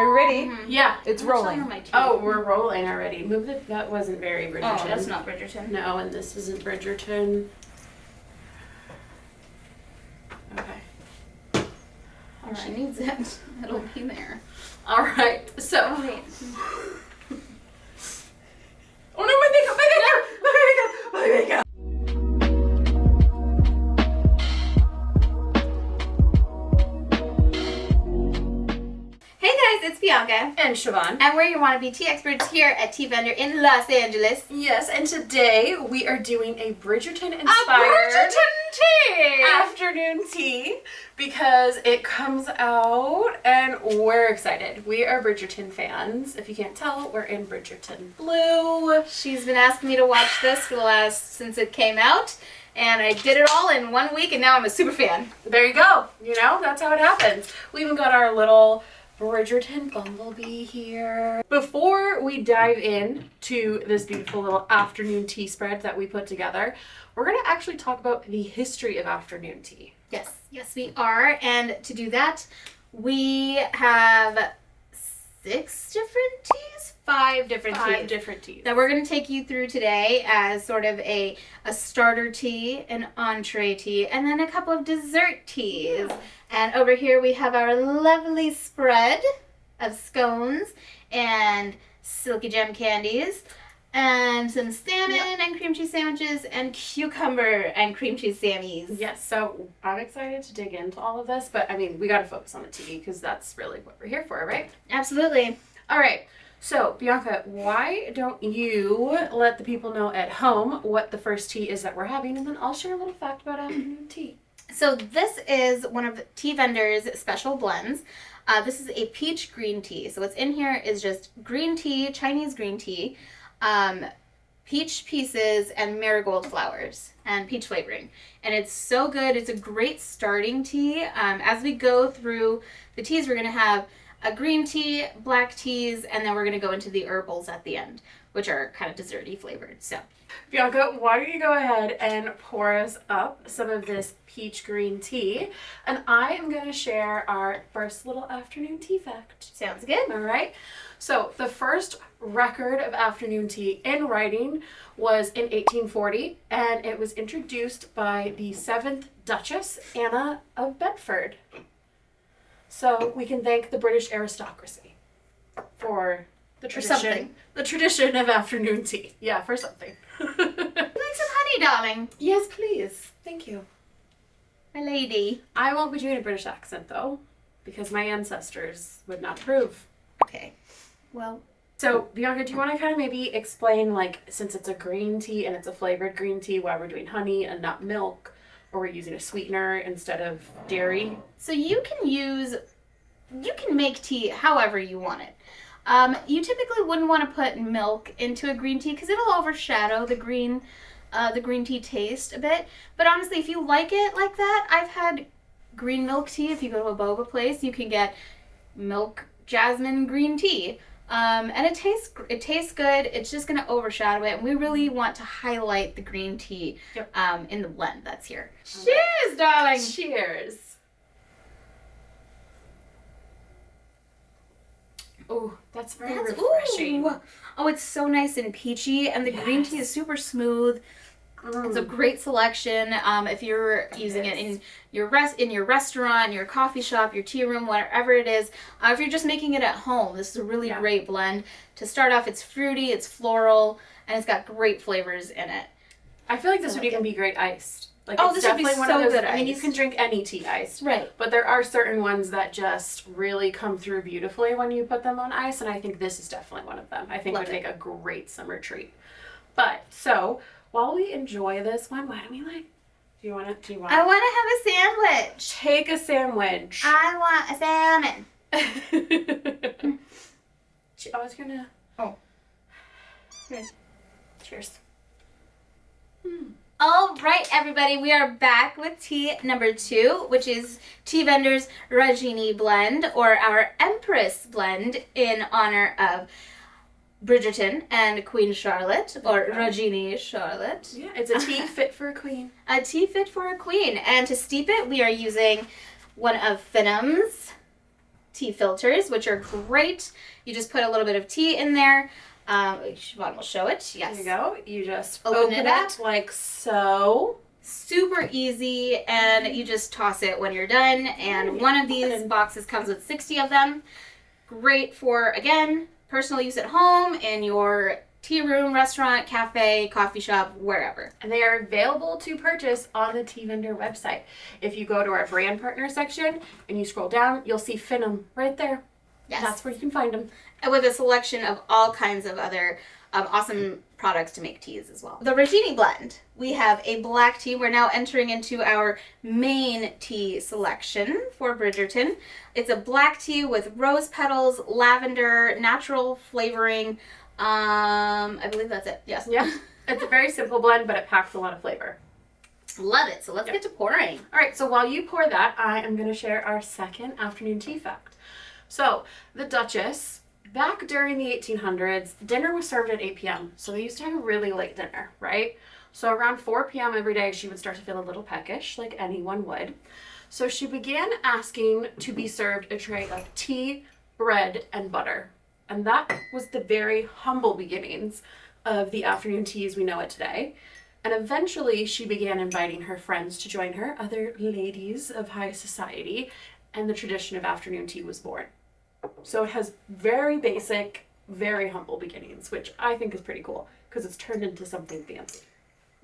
Are you ready? Yeah. It's rolling. Oh, we're rolling already. Move it. That wasn't very Bridgerton. Oh, that's not Bridgerton. No, and this isn't Bridgerton. Okay. All she needs it. It'll be there. All right. So. Oh, wait. Oh no, my makeup! My makeup! Hey guys, it's Bianca. And Siobhán. And we're your wannabe tea experts here at TeaVendor in Los Angeles. Yes, and today we are doing a Bridgerton inspired Bridgerton tea! afternoon tea because it comes out and we're excited. We are Bridgerton fans. If you can't tell, we're in Bridgerton blue. She's been asking me to watch this for the since it came out. And I did it all in 1 week and now I'm a super fan. There you go. You know, that's how it happens. We even got our little Bridgerton bumblebee here. Before we dive in to this beautiful little afternoon tea spread that we put together, we're going to actually talk about the history of afternoon tea. Yes, yes we are. And to do that, we have 6 different teas? 5 different teas. 5 different teas. That we're going to take you through today as sort of a starter tea, an entree tea, and then a couple of dessert teas. Yeah. And over here we have our lovely spread of scones and silky gem candies and some salmon and cream cheese sandwiches and cucumber and cream cheese sammies. Yes, so I'm excited to dig into all of this, but I mean, we got to focus on the tea because that's really what we're here for, right? Absolutely. All right. So, Bianca, why don't you let the people know at home what the first tea is that we're having, and then I'll share a little fact about afternoon tea. So this is one of TeaVendor's special blends. This is a peach green tea. So what's in here is just green tea, Chinese green tea, peach pieces, and marigold flowers, and peach flavoring. And it's so good. It's a great starting tea. As we go through the teas, we're going to have a green tea, black teas, and then we're going to go into the herbals at the end, which are kind of desserty flavored. So, Bianca, why don't you go ahead and pour us up some of this peach green tea, and I am going to share our first little afternoon tea fact. Sounds good. All right. So the first record of afternoon tea in writing was in 1840, and it was introduced by the 7th Duchess, Anna of Bedford. So we can thank the British aristocracy for the tradition. something. The tradition of afternoon tea. Yeah, for something. Would you like some honey, darling? Yes, please. Thank you. My lady. I won't be doing a British accent, though, because my ancestors would not approve. Okay. Well. So, Bianca, do you want to kind of maybe explain, like, since it's a green tea and it's a flavored green tea, why we're doing honey and not milk, or we're using a sweetener instead of dairy? So you can make tea however you want it. You typically wouldn't want to put milk into a green tea because it'll overshadow the green tea taste a bit. But honestly, if you like it like that, I've had green milk tea. If you go to a boba place, you can get milk jasmine green tea. And it tastes good. It's just going to overshadow it. And we really want to highlight the green tea in the blend that's here. Cheers, darling. Cheers. Oh, that's very refreshing. Ooh. Oh, it's so nice and peachy, and the green tea is super smooth. It's a great selection. If you're using it in your restaurant, your coffee shop, your tea room, whatever it is. If you're just making it at home, this is a really great blend. To start off, it's fruity, it's floral, and it's got great flavors in it. I feel like this would even be great iced. Like, oh, it's this would be definitely so one of those, good I mean, you iced. can drink any tea iced. Right. But there are certain ones that just really come through beautifully when you put them on ice, and I think this is definitely one of them. I think would make a great summer treat. But, so, while we enjoy this one, why don't we, like, do you want to I want to have a sandwich. Take a sandwich. I want a salmon. I was gonna... Oh. Good. Cheers. All right, everybody, we are back with tea number 2, which is TeaVendor's Rajini blend, or our Empress blend, in honor of Bridgerton and Queen Charlotte, or Rajini Charlotte. Yeah, it's a tea fit for a queen. A tea fit for a queen. And to steep it, we are using one of Finham's tea filters, which are great. You just put a little bit of tea in there. Siobhán will show it. Yes. There you go. You just open it like so. Super easy, and you just toss it when you're done. And one of these boxes comes with 60 of them. Great for, again, personal use at home, in your tea room, restaurant, cafe, coffee shop, wherever. And they are available to purchase on the TeaVendor website. If you go to our brand partner section and you scroll down, you'll see Fin'em right there. Yes. That's where you can find them. And with a selection of all kinds of other awesome products to make teas as well. The Rajini blend. We have a black tea. We're now entering into our main tea selection for Bridgerton. It's a black tea with rose petals, lavender, natural flavoring. I believe that's it. Yes. Yeah. It's a very simple blend, but it packs a lot of flavor. Love it. So let's get to pouring. All right. So while you pour that, I am going to share our second afternoon tea fact. So the Duchess, back during the 1800s, dinner was served at 8 p.m. So they used to have a really late dinner, right? So around 4 p.m. every day, she would start to feel a little peckish, like anyone would. So she began asking to be served a tray of tea, bread, and butter. And that was the very humble beginnings of the afternoon teas we know it today. And eventually she began inviting her friends to join her, other ladies of high society, and the tradition of afternoon tea was born. So it has very basic, very humble beginnings, which I think is pretty cool because it's turned into something fancy.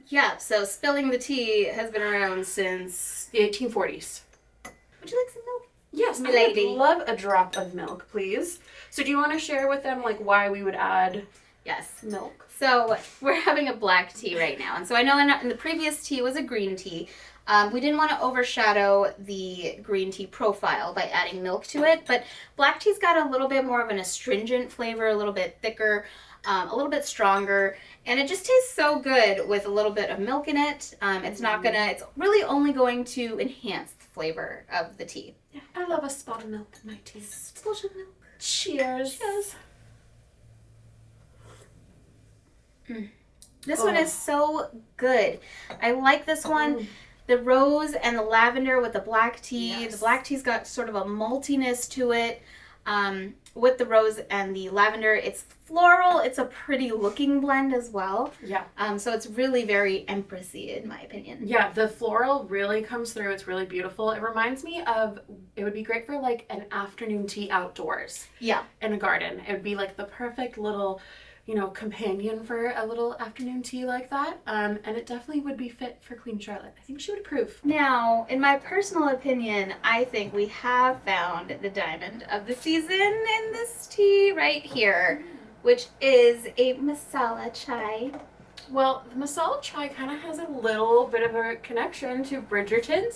Yeah, so spilling the tea has been around since the 1840s. Would you like some milk? Yes, milady. I would love a drop of milk, please. So do you want to share with them like why we would add milk? So we're having a black tea right now. And so I know in the previous tea was a green tea. We didn't want to overshadow the green tea profile by adding milk to it, but black tea's got a little bit more of an astringent flavor, a little bit thicker, a little bit stronger, and it just tastes so good with a little bit of milk in it. It's really only going to enhance the flavor of the tea. Yeah, I love a spot of milk in my tea. Splash of milk. Cheers. Cheers. This one is so good. I like this one. The rose and the lavender with the black tea. Yes. The black tea's got sort of a maltiness to it. With the rose and the lavender, it's floral. It's a pretty looking blend as well. Yeah. So it's really very Empressy in my opinion. Yeah, the floral really comes through. It's really beautiful. It reminds me of, it would be great for like an afternoon tea outdoors. Yeah. In a garden. It would be like the perfect little, companion for a little afternoon tea like that. And it definitely would be fit for Queen Charlotte. I think she would approve. Now, in my personal opinion, I think we have found the diamond of the season in this tea right here, which is a masala chai. Well, the masala chai kind of has a little bit of a connection to Bridgerton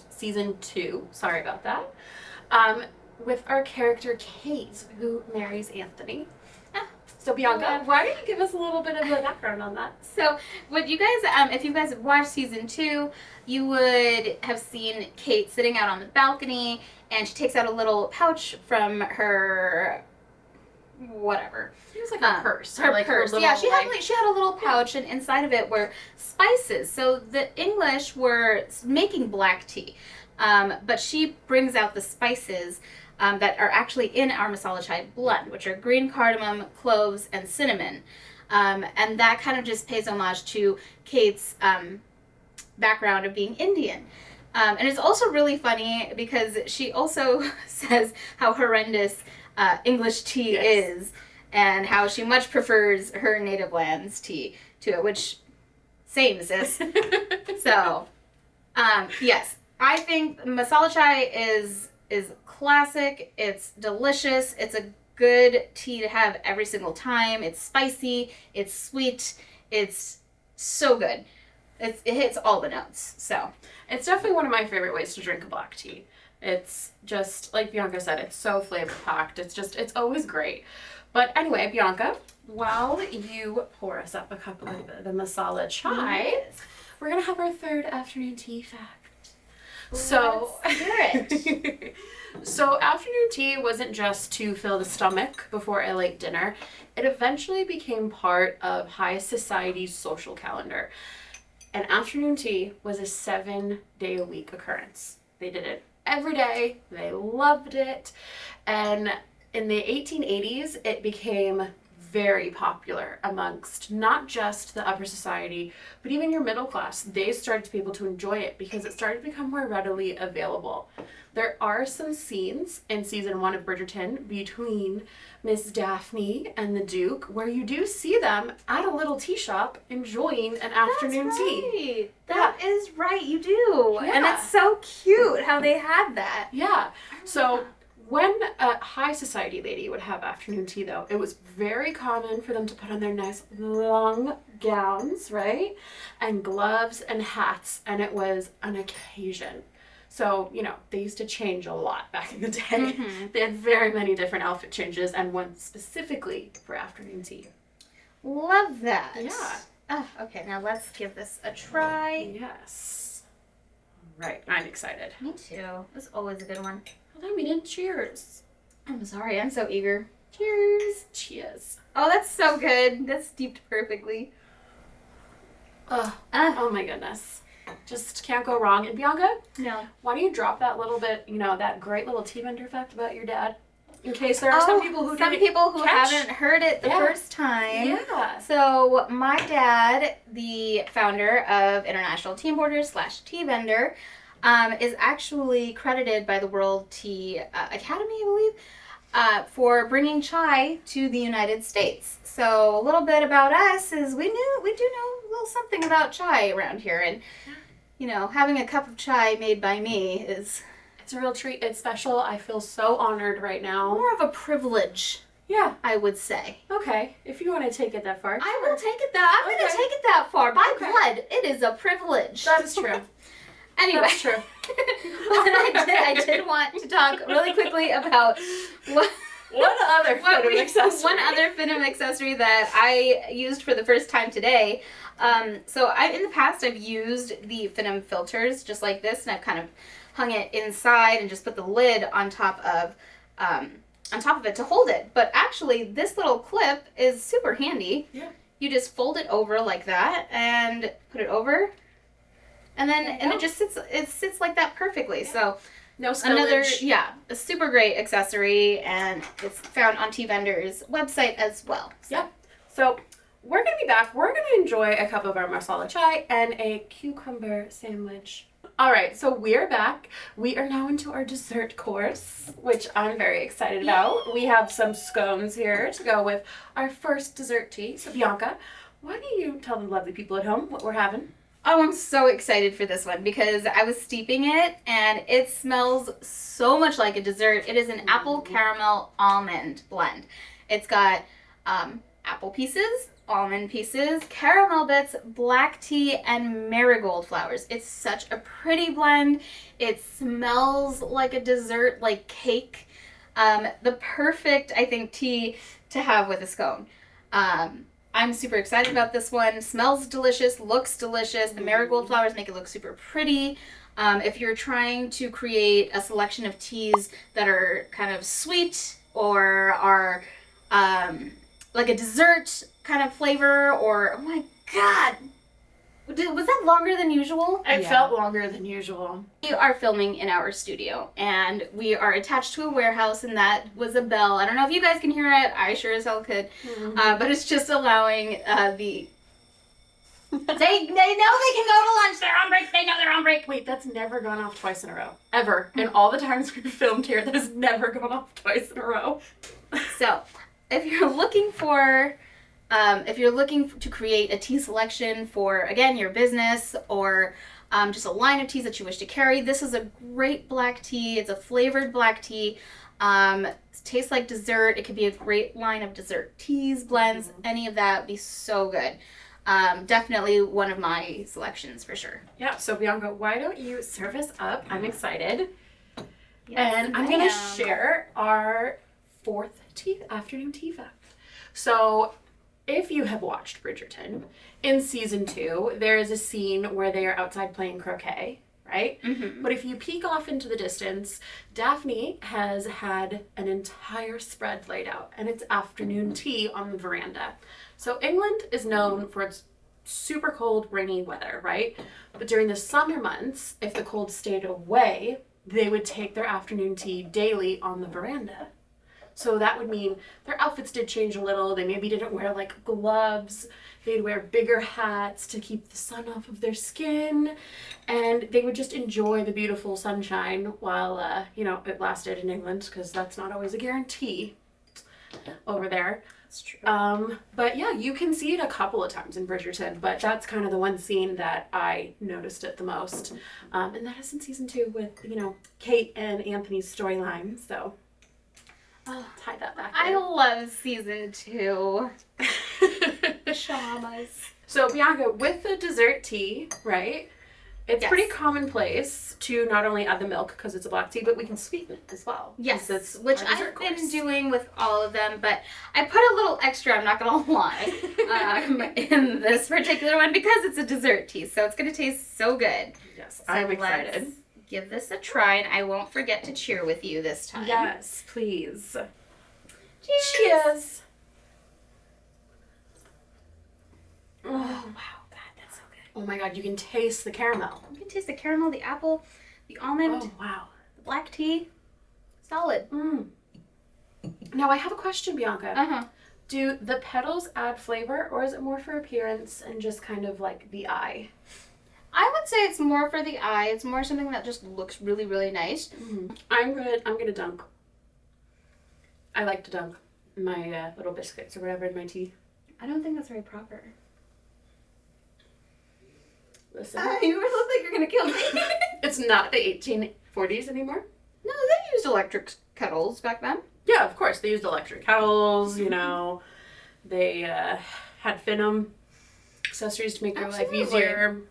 season 2. Sorry about that. With our character Kate, who marries Anthony. So Bianca, why don't you give us a little bit of a background on that? So, what you guys, if you guys have watched season 2, you would have seen Kate sitting out on the balcony, and she takes out a little pouch from her, whatever. It was like a purse. Her like purse. Her Yeah, she had a little pouch, and inside of it were spices. So the English were making black tea, but she brings out the spices that are actually in our masala chai blend, which are green cardamom, cloves, and cinnamon. And that kind of just pays homage to Kate's background of being Indian. And it's also really funny because she also says how horrendous English tea is and how she much prefers her native land's tea to it, which, same, sis. So, yes, I think masala chai is classic. It's delicious. It's a good tea to have every single time. It's spicy. It's sweet. It's so good. It hits all the notes. So it's definitely one of my favorite ways to drink a black tea. It's just, like Bianca said, it's so flavor-packed. It's always great. But anyway, Bianca, while you pour us up a cup of the masala chai, we're going to have our third afternoon tea fact. So, let's hear it. So afternoon tea wasn't just to fill the stomach before a late dinner. It eventually became part of high society's social calendar. And afternoon tea was a 7-day-a-week occurrence. They did it every day. They loved it. And in the 1880s, it became very popular amongst not just the upper society, but even your middle class. They started to be able to enjoy it because it started to become more readily available. There are some scenes in season 1 of Bridgerton between Miss Daphne and the Duke where you do see them at a little tea shop enjoying an afternoon tea. That is right, you do. Yeah. And it's so cute how they had that. Yeah. So when a high society lady would have afternoon tea, though, it was very common for them to put on their nice long gowns, right? And gloves and hats, and it was an occasion. So, they used to change a lot back in the day. Mm-hmm. They had very many different outfit changes, and one specifically for afternoon tea. Love that. Yeah. Okay, now let's give this a try. Yes. Right, I'm excited. Me too. This is always a good one. Well, then we did cheers. I'm sorry, I'm so eager. Cheers. Cheers. Oh, that's so good. That's steeped perfectly. Oh my goodness. Just can't go wrong. And Bianca? No. Why don't you drop that little bit, that great little TeaVendor fact about your dad? In case there are some people who haven't heard it the first time. Yeah. So my dad, the founder of International Tea Importers / TeaVendor, is actually credited by the World Tea Academy, I believe, for bringing chai to the United States. So a little bit about us is we do know a little something about chai around here, and having a cup of chai made by me is. It's a real treat. It's special. I feel so honored right now. More of a privilege. Yeah. I would say. Okay. If you want to take it that far. I will take it that. I'm going to take it that far. By blood, it is a privilege. That is true. Anyway. That's true. I did want to talk really quickly about one other Finum accessory that I used for the first time today. In the past, I've used the Finum filters just like this, and I've kind of hung it inside and just put the lid on top of it to hold it. But actually, this little clip is super handy. Yeah. You just fold it over like that and put it over, and then it just sits like that perfectly. Yeah. So no spillage. A super great accessory, and it's found on TeaVendor's website as well. Yeah. So we're gonna be back. We're gonna enjoy a cup of our masala chai and a cucumber sandwich. All right, so we're back. We are now into our dessert course, which I'm very excited about. We have some scones here to go with our first dessert tea. So Bianca, why don't you tell the lovely people at home what we're having? Oh, I'm so excited for this one because I was steeping it and it smells so much like a dessert. It is an apple caramel almond blend. It's got apple pieces, almond pieces, caramel bits, black tea, and marigold flowers. It's such a pretty blend. It smells like a dessert, like cake. The perfect, I think, tea to have with a scone. I'm super excited about this one. Smells delicious, looks delicious. The marigold flowers make it look super pretty. If you're trying to create a selection of teas that are kind of sweet or are like a dessert kind of flavor, or oh my god, was that longer than usual? It felt longer than usual. We are filming in our studio, and we are attached to a warehouse, and that was a bell. I don't know if you guys can hear it. I sure as hell could. Mm-hmm. But it's just allowing the... They know they can go to lunch. They're on break. They know they're on break. Wait, that's never gone off twice in a row. Ever. In all the times we've filmed here, that has never gone off twice in a row. So, if you're looking to create a tea selection for, again, your business or just a line of teas that you wish to carry, this is a great black tea. It's a flavored black tea. It tastes like dessert. It could be a great line of dessert teas, blends, any of that would be so good. Definitely one of my selections for sure. Yeah, so Bianca, why don't you serve us up? I'm excited. Yes, and I'm going to share our fourth afternoon tea fact. So, if you have watched Bridgerton, in season 2, there is a scene where they are outside playing croquet, right? Mm-hmm. But if you peek off into the distance, Daphne has had an entire spread laid out, and it's afternoon tea on the veranda. So England is known for its super cold, rainy weather, right? But during the summer months, if the cold stayed away, they would take their afternoon tea daily on the veranda. So that would mean their outfits did change a little. They maybe didn't wear like gloves. They'd wear bigger hats to keep the sun off of their skin. And they would just enjoy the beautiful sunshine while, it lasted in England, because that's not always a guarantee over there. That's true. But yeah, you can see it a couple of times in Bridgerton, but that's kind of the one scene that I noticed it the most. And that is in season 2 with, Kate and Anthony's storyline. So I'll tie that back in. I love season 2. The Sharmas. So Bianca, with the dessert tea, right? It's Yes. pretty commonplace to not only add the milk because it's a black tea, but we can sweeten it as well. Yes, It's which our dessert I've been course. doing with all of them, but I put a little extra, I'm not going to lie, in this particular one because it's a dessert tea, so it's going to taste so good. Yes, So I'm let's excited. give this a try, and I won't forget to cheer with you this time. Yes, please. Cheers! Cheers. Oh, wow, God, that's so good. Oh my god, you can taste the caramel. You can taste the caramel, the apple, the almond, Oh wow. the black tea. Solid. Mm. Now I have a question, Bianca. Uh-huh. Do the petals add flavor, or is it more for appearance and just kind of like the eye? I would say it's more for the eye. It's more something that just looks really, really nice. I'm gonna dunk. I like to dunk my little biscuits or whatever in my tea. I don't think that's very proper. Listen, You look like you're going to kill me. it's not the 1840s anymore. No, they used electric kettles back then. Yeah, of course. They used electric kettles, They had Finum accessories to make their life Absolutely. easier.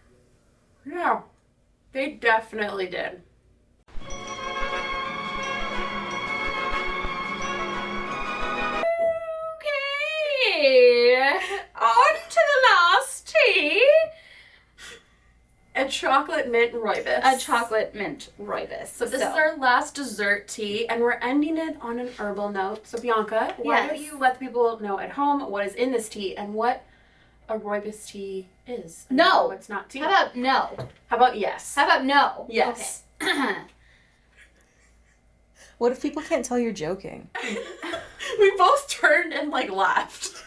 Yeah, they definitely did. Okay, on to the last tea. A chocolate mint rooibos. A chocolate mint rooibos. So this is our last dessert tea, and we're ending it on an herbal note. So Bianca, why don't Yes. you let the people know at home what is in this tea and what a rooibos tea is? and No. what's not tea. How about no? How about yes? How about no? Yes. Okay. What if people can't tell you're joking? We both turned and laughed.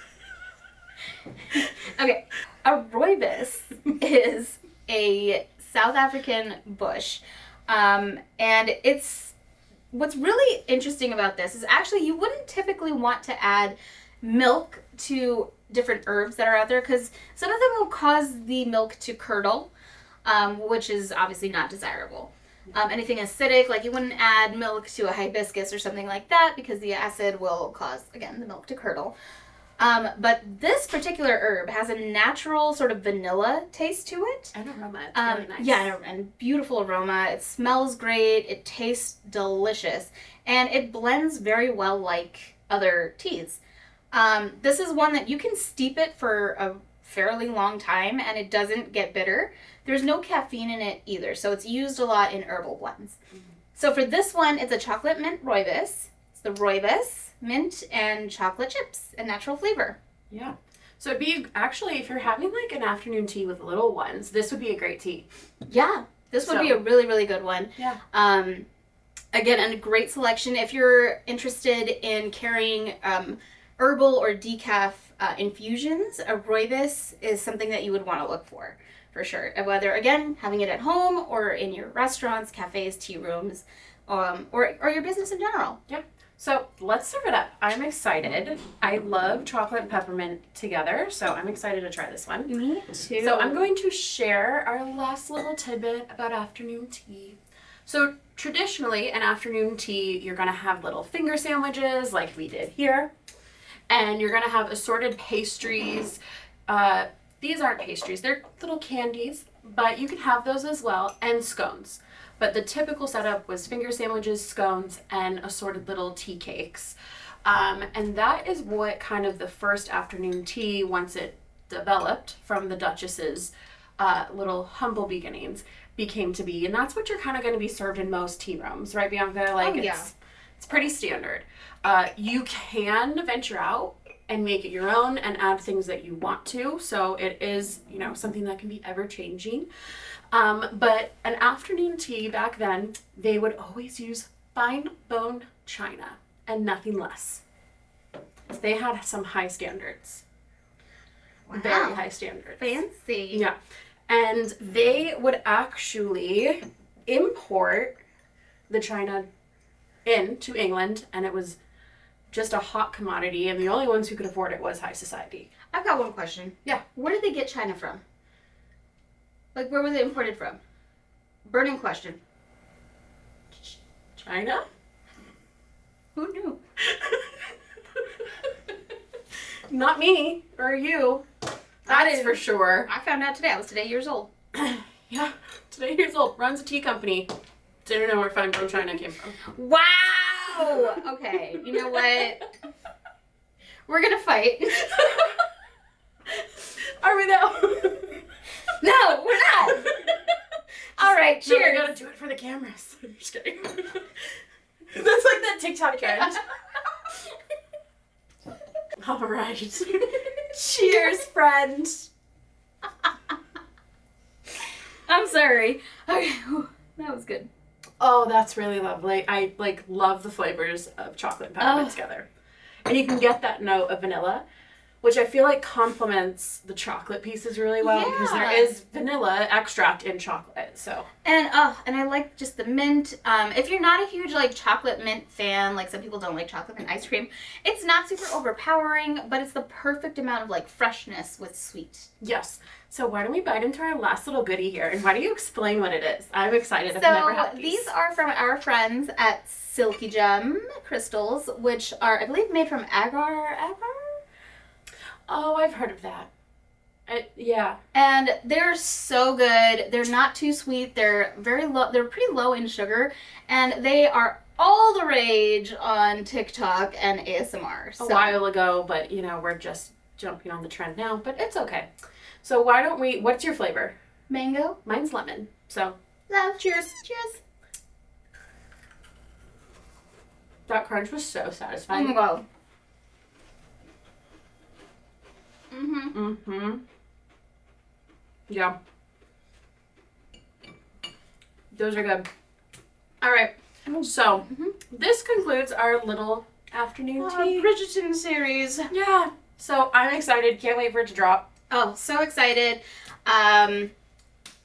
Okay, a rooibos is a South African bush, and it's what's really interesting about this is actually you wouldn't typically want to add milk to different herbs that are out there because some of them will cause the milk to curdle, which is obviously not desirable. Anything acidic, like you wouldn't add milk to a hibiscus or something like that because the acid will cause, again, the milk to curdle. But this particular herb has a natural sort of vanilla taste to it. And aroma. It's really nice. Yeah, and beautiful aroma. It smells great. It tastes delicious. And it blends very well like other teas. This is one that you can steep it for a fairly long time and it doesn't get bitter. There's no caffeine in it either, so it's used a lot in herbal blends. So for this one, it's a chocolate mint rooibos. It's the rooibos, mint, and chocolate chips, and natural flavor. Yeah. So it'd be actually, if you're having an afternoon tea with little ones, this would be a great tea. Yeah, this would be So- a really, really good one. Yeah. Again, and a great selection. If you're interested in carrying herbal or decaf infusions, a rooibos is something that you would want to look for sure. Whether, again, having it at home or in your restaurants, cafes, tea rooms, or your business in general. Yep. So let's serve it up. I'm excited. I love chocolate and peppermint together, so I'm excited to try this one. Me too. So I'm going to share our last little tidbit about afternoon tea. So traditionally, an afternoon tea, you're going to have little finger sandwiches like we did here, and you're going to have assorted pastries. These aren't pastries, they're little candies, but you can have those as well, and scones. But the typical setup was finger sandwiches, scones, and assorted little tea cakes. And that is what kind of the first afternoon tea, once it developed from the Duchess's little humble beginnings, became to be. And that's what you're kind of going to be served in most tea rooms, right, Bianca? It's pretty standard. You can venture out and make it your own and add things that you want to. So it is, something that can be ever changing. But an afternoon tea back then, they would always use fine bone china and nothing less. They had some high standards. Wow. Very high standards. Fancy. Yeah. And they would actually import the china into England, and it was just a hot commodity, and the only ones who could afford it was high society. I've got one question. Yeah. Where did they get China from? Like, where was it imported from? Burning question. China? Who knew? Not me or you. That's for sure. I found out today. I was today years old. Yeah, today years old. Runs a tea company. Didn't know where fine bone china came from. Wow! Okay, you know what? We're gonna fight. Are we though? No, we're not! Alright, No, we cheers! gotta do it for the cameras. Just kidding. That's like that TikTok trend. Alright. Cheers, friend! I'm sorry. Okay, whew, that was good. Oh, that's really lovely. I love the flavors of chocolate and peppermint together. And you can get that note of vanilla, which I feel like complements the chocolate pieces really well because there is vanilla extract in chocolate. So And I like just the mint. If you're not a huge like chocolate mint fan, like some people don't like chocolate mint ice cream, it's not super overpowering, but it's the perfect amount of like freshness with sweet. yes. So why don't we bite into our last little goodie here, and why do you explain what it is? I'm excited. I've never had these. These are from our friends at Silky Gem Crystals, which are I believe made from agar. Oh, I've heard of that. Yeah. And they're so good. They're not too sweet. They're very low. They're pretty low in sugar, and they are all the rage on TikTok and ASMR. A while ago, but we're just jumping on the trend now. But it's okay. So why don't we? What's your flavor? Mango. Mine's lemon. So Love. cheers. Cheers. That crunch was so Oh satisfying. my god. Mm-hmm. Mm-hmm. Yeah. Those are good. All right. So this concludes our little afternoon tea. Bridgerton series. Yeah. So I'm excited. Can't wait for it to drop. Oh, so excited.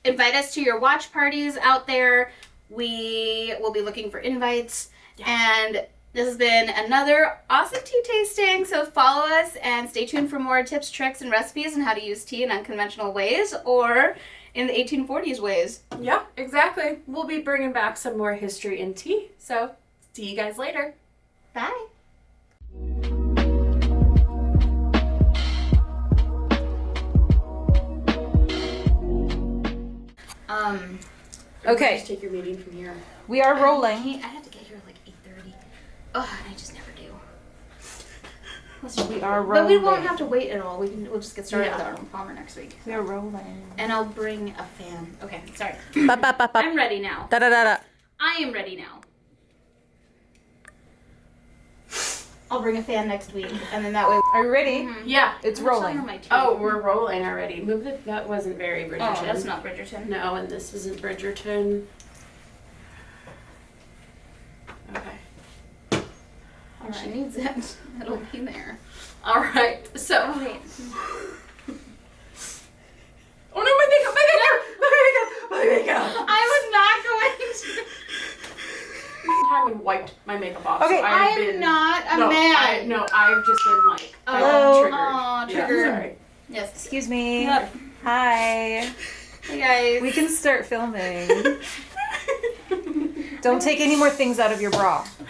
Invite us to your watch parties out there. We will be looking for invites. Yeah. And this has been another awesome tea tasting. So follow us and stay tuned for more tips, tricks, and recipes on how to use tea in unconventional ways or in the 1840s ways. Yeah, exactly. We'll be bringing back some more history in tea. So see you guys later. Bye. Okay. Just take your meeting from here. We are rolling. I had to get here at like 8:30. Oh, and I just never do. We are But rolling. we won't have to wait at all. We'll just get started Yeah. with Arnold Palmer next week. We are rolling. And I'll bring a fan. Okay, sorry. Ba, ba, ba, ba. I'm ready now. Da, da, da, da. I am ready now. I'll bring a fan next week, and then that way. Are you ready? Yeah. It's How much rolling. longer my tea? Oh, we're rolling already. Move it. That wasn't very Bridgerton. Oh, that's not Bridgerton. No, and this isn't Bridgerton. Okay. Oh, she needs it. It'll be there. All right. So. Oh, wait. Oh no, my makeup! My makeup! My makeup! I was not going to. I haven't wiped my makeup off. Okay, so I've I'm been, not a no, man. I've just been like Hello. triggered. Aw, Yeah, triggered. sorry. Yes. Excuse me. Yep. Hi. Hey guys. We can start filming. Don't take any more things out of your bra.